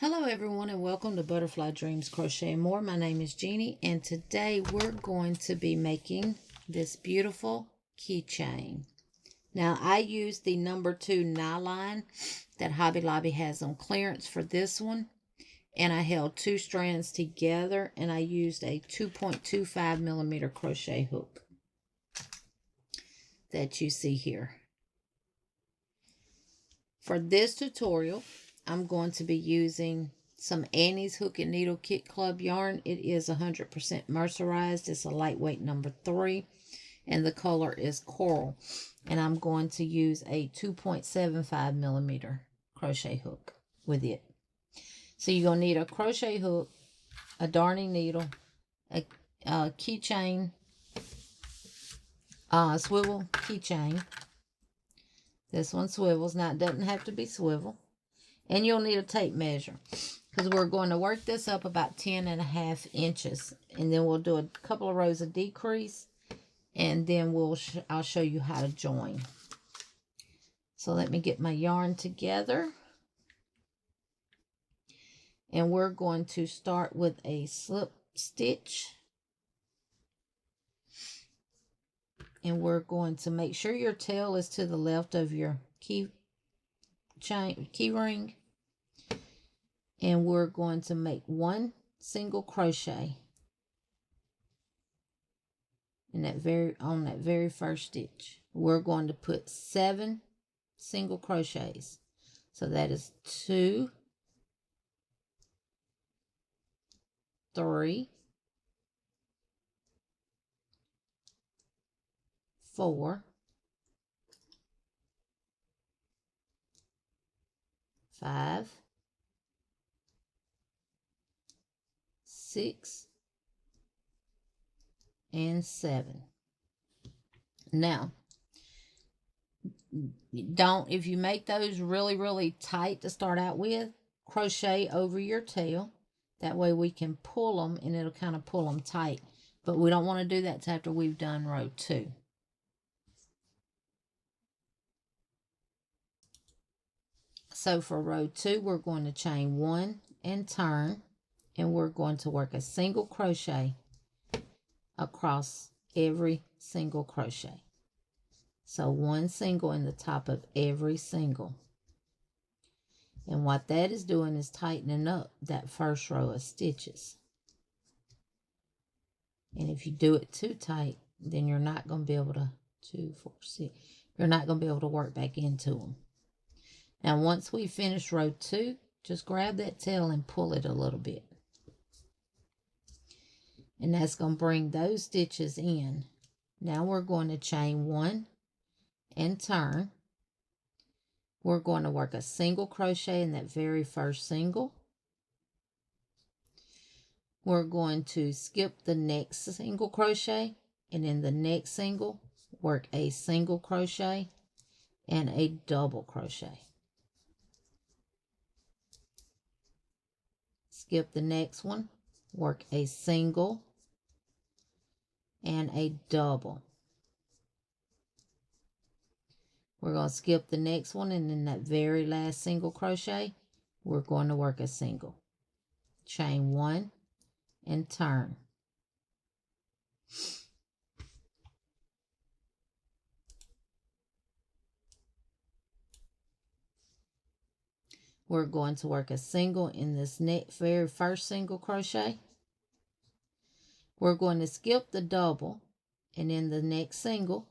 Hello everyone and welcome to Butterfly Dreams Crochet and More. My name is Jeannie and today we're going to be making this beautiful keychain. Now I used the number 2 nylon that Hobby Lobby has on clearance for this one, and I held 2 strands together and I used a 2.25 millimeter crochet hook that you see here. For this tutorial I'm going to be using some Annie's Hook and Needle Kit Club yarn. It is 100% mercerized. It's a lightweight number 3 and the color is coral. And I'm going to use a 2.75 millimeter crochet hook with it. So you're going to need a crochet hook, a darning needle, a keychain, swivel keychain. This one swivels. Now it doesn't have to be swivel. And you'll need a tape measure because we're going to work this up about 10.5 inches. And then we'll do a couple of rows of decrease. And then I'll show you how to join. So let me get my yarn together. And we're going to start with a slip stitch. And we're going to make sure your tail is to the left of your key ring, and we're going to make 1 single crochet in on that very first stitch. We're going to put 7 single crochets, so that is 2, 3, 4, 5, 6, and 7. Now, if you make those really tight to start out with, crochet over your tail. That way we can pull them and it'll kind of pull them tight. But we don't want to do that till after we've done row 2. So for row 2, we're going to chain 1 and turn, and we're going to work a single crochet across every single crochet. So 1 single in the top of every single. And what that is doing is tightening up that first row of stitches. And if you do it too tight, then you're not going to be able to, 2, 4, 6, you're not going to be able to work back into them. Now, once we finish row 2, just grab that tail and pull it a little bit. And that's going to bring those stitches in. Now we're going to chain 1 and turn. We're going to work a single crochet in that very first single. We're going to skip the next single crochet, and in the next single, work a single crochet and a double crochet. Skip the next one, work a single and a double. We're going to skip the next one, and in that very last single crochet, we're going to work a single. Chain 1 and turn. We're going to work a single in this very first single crochet. We're going to skip the double, and in the next single,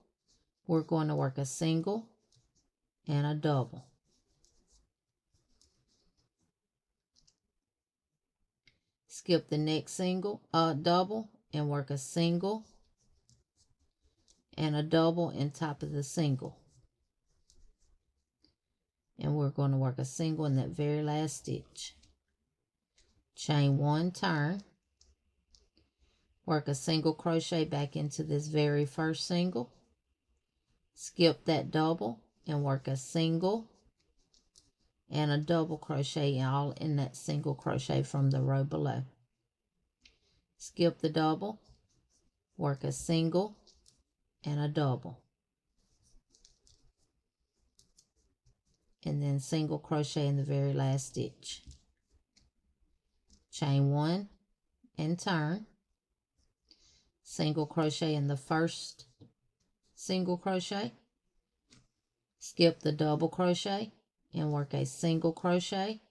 we're going to work a single and a double. Skip the next double, and work a single and a double in top of the single. And we're going to work a single in that very last stitch. Chain 1, turn, work a single crochet back into this very first single, skip that double and work a single and a double crochet all in that single crochet from the row below. Skip the double, work a single and a double, and then single crochet in the very last stitch. chain 1 and turn, single crochet in the first single crochet, skip the double crochet and work a single crochet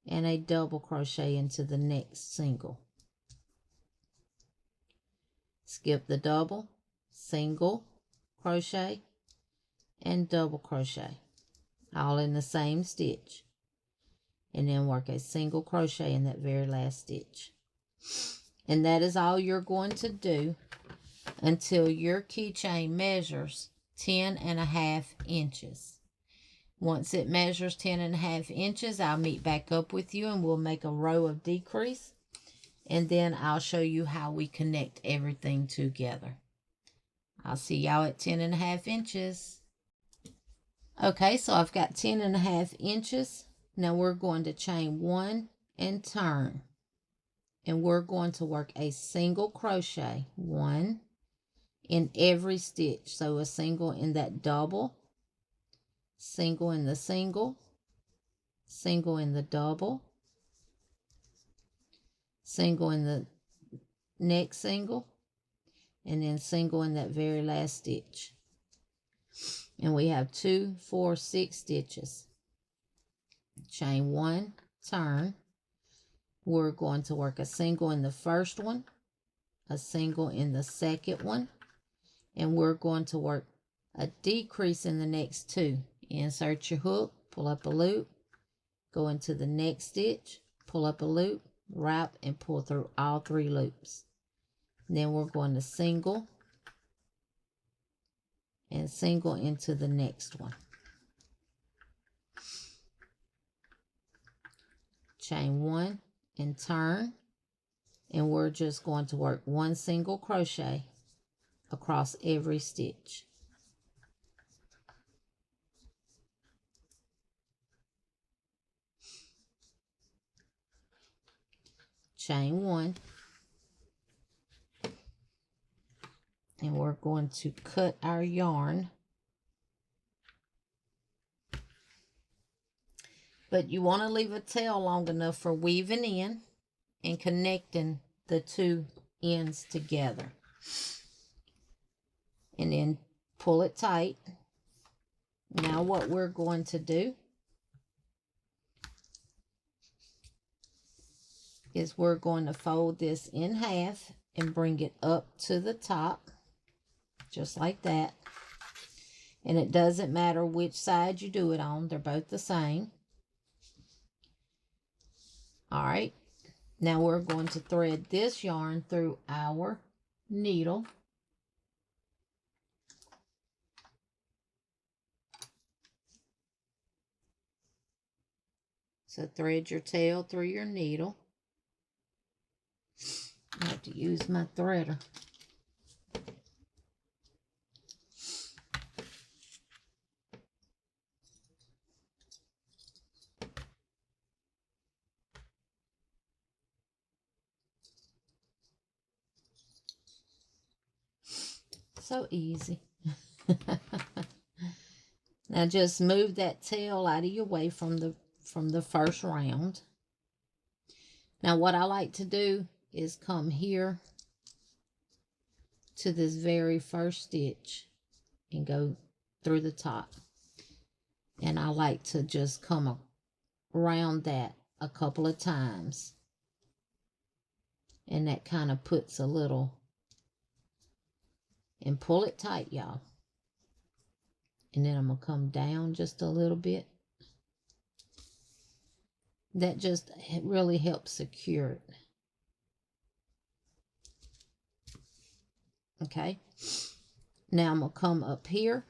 and a double crochet into the next single. Skip the double, single crochet and double crochet, all in the same stitch, and then work a single crochet in that very last stitch. And that is all you're going to do until your keychain measures 10.5 inches. Once it measures 10.5 inches, I'll meet back up with you and we'll make a row of decrease, and then I'll show you how we connect everything together. I'll see y'all at 10.5 inches. Okay, so I've got 10.5 inches. Now we're going to chain 1 and turn, and we're going to work a single crochet, 1 in every stitch. So a single in that double, single in the single, single in the double, single in the next single, and then single in that very last stitch. And we have 2, 4, 6 stitches. Chain 1, turn. We're going to work a single in the first one, a single in the second one, and we're going to work a decrease in the next 2. Insert your hook, pull up a loop, go into the next stitch, pull up a loop, wrap, and pull through all 3 loops. And then we're going to single and single into the next one. Chain 1 and turn, and we're just going to work 1 single crochet across every stitch. Chain 1, and we're going to cut our yarn. But you want to leave a tail long enough for weaving in and connecting the 2 ends together. And then pull it tight. Now what we're going to do is we're going to fold this in half and bring it up to the top, just like that. And it doesn't matter which side you do it on, they're both the same. All right, now we're going to thread this yarn through our needle. So thread your tail through your needle. I have to use my threader. So easy. Now just move that tail out of your way from the first round. Now what I like to do is come here to this very first stitch and go through the top. And I like to just come around that a couple of times. And that kind of puts a little, and pull it tight, y'all. And then I'm going to come down just a little bit. That just really helps secure it. Okay. Now I'm going to come up here.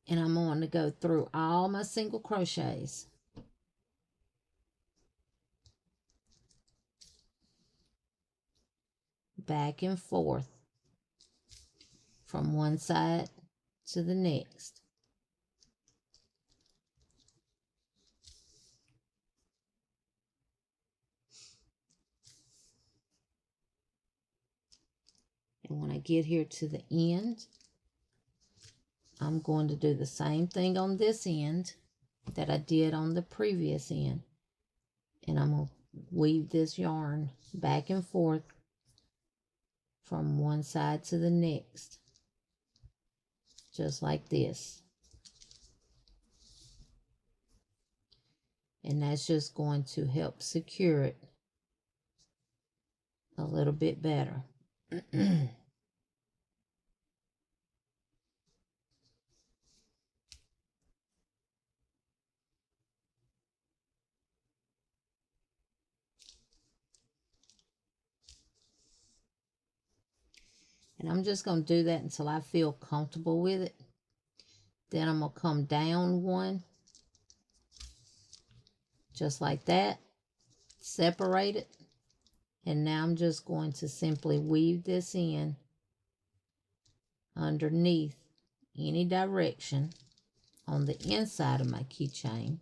And I'm going to go through all my single crochets. Back and forth from one side to the next. And when I get here to the end, I'm going to do the same thing on this end. that I did on the previous end. And I'm going to weave this yarn back and forth from one side to the next, just like this. And that's just going to help secure it a little bit better. And I'm just going to do that until I feel comfortable with it. Then I'm going to come down one, just like that, separate it. And now I'm just going to simply weave this in underneath any direction on the inside of my keychain.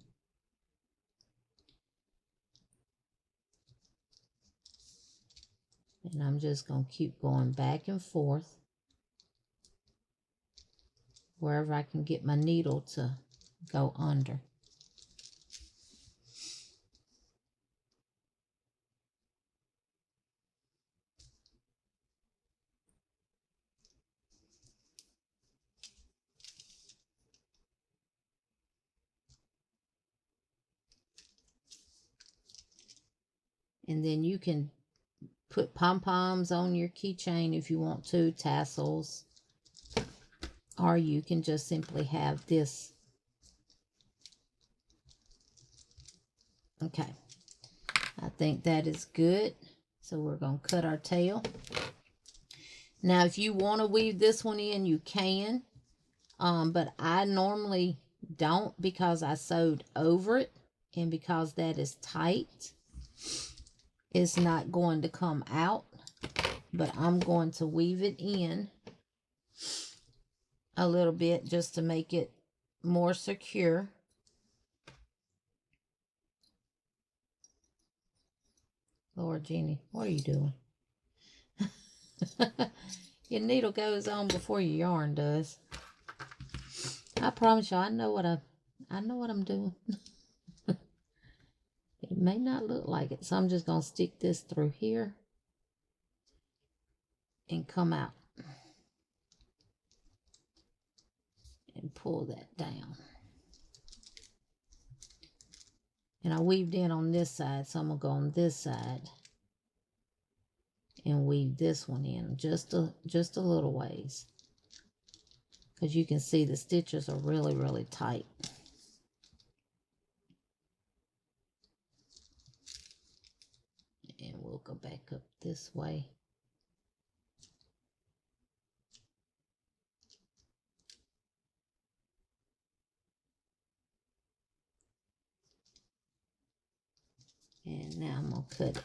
And I'm just going to keep going back and forth wherever I can get my needle to go under. And then you can put pom-poms on your keychain if you want to, tassels. Or you can just simply have this. Okay. I think that is good. So we're going to cut our tail. Now, if you want to weave this one in, you can. But I normally don't because I sewed over it. And because that is tight, it's not going to come out. But I'm going to weave it in a little bit just to make it more secure. Lord, Jeannie, what are you doing? Your needle goes on before your yarn does. I promise you, I know what I'm doing. It may not look like it, so I'm just going to stick this through here and come out and pull that down. And I weaved in on this side, so I'm going to go on this side and weave this one in just a little ways. Because you can see the stitches are really, really tight. And we'll go back up this way. And now I'm going to cut it.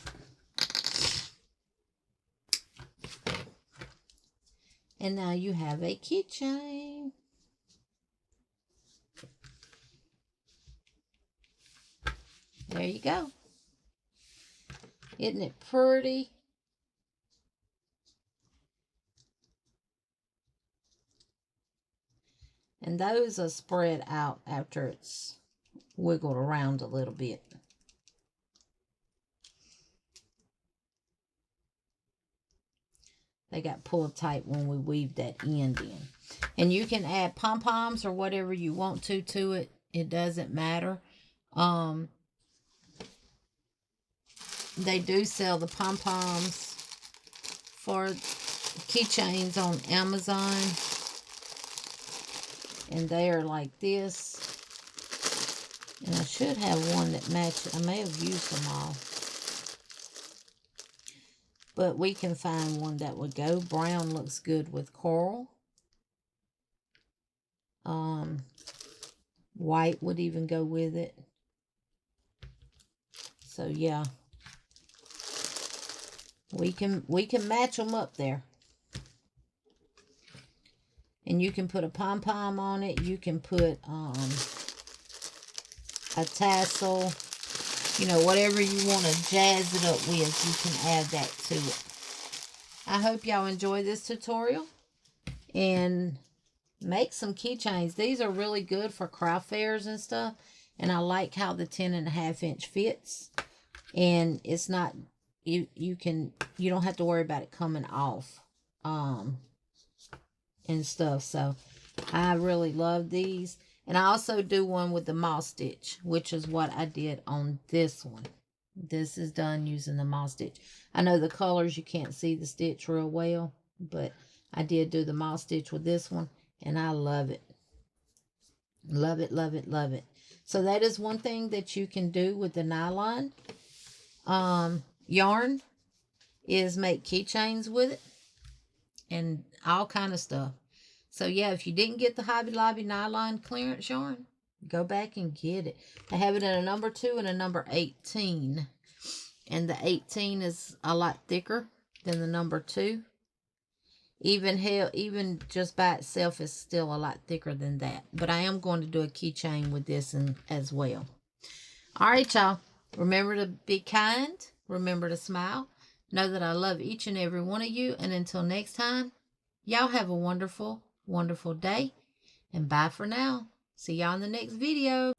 And now you have a keychain. There you go. Isn't it pretty? And those are spread out after it's wiggled around a little bit. They got pulled tight when we weaved that end in. And you can add pom-poms or whatever you want to it. It doesn't matter. They do sell the pom-poms for keychains on Amazon. And they are like this. And I should have one that matches. I may have used them all. But we can find one that would go. Brown looks good with coral. White would even go with it. So yeah. We can match them up there. And you can put a pom-pom on it. You can put a tassel. You know, whatever you want to jazz it up with, you can add that to it. I hope y'all enjoy this tutorial and make some keychains. These are really good for craft fairs and stuff. And I like how the 10.5-inch fits. And it's not, you don't have to worry about it coming off. And stuff. So I really love these. And I also do one with the moss stitch, which is what I did on this one. This is done using the moss stitch. I know the colors, you can't see the stitch real well, but I did do the moss stitch with this one, and I love it. Love it, love it, love it. So that is one thing that you can do with the nylon yarn, is make keychains with it and all kind of stuff. So yeah, if you didn't get the Hobby Lobby nylon clearance yarn, go back and get it. I have it in a number 2 and a number 18. And the 18 is a lot thicker than the number 2. Even just by itself is still a lot thicker than that. But I am going to do a keychain with this as well. All right, y'all. Remember to be kind. Remember to smile. Know that I love each and every one of you. And until next time, y'all have a wonderful, wonderful day. And bye for now. See y'all in the next video.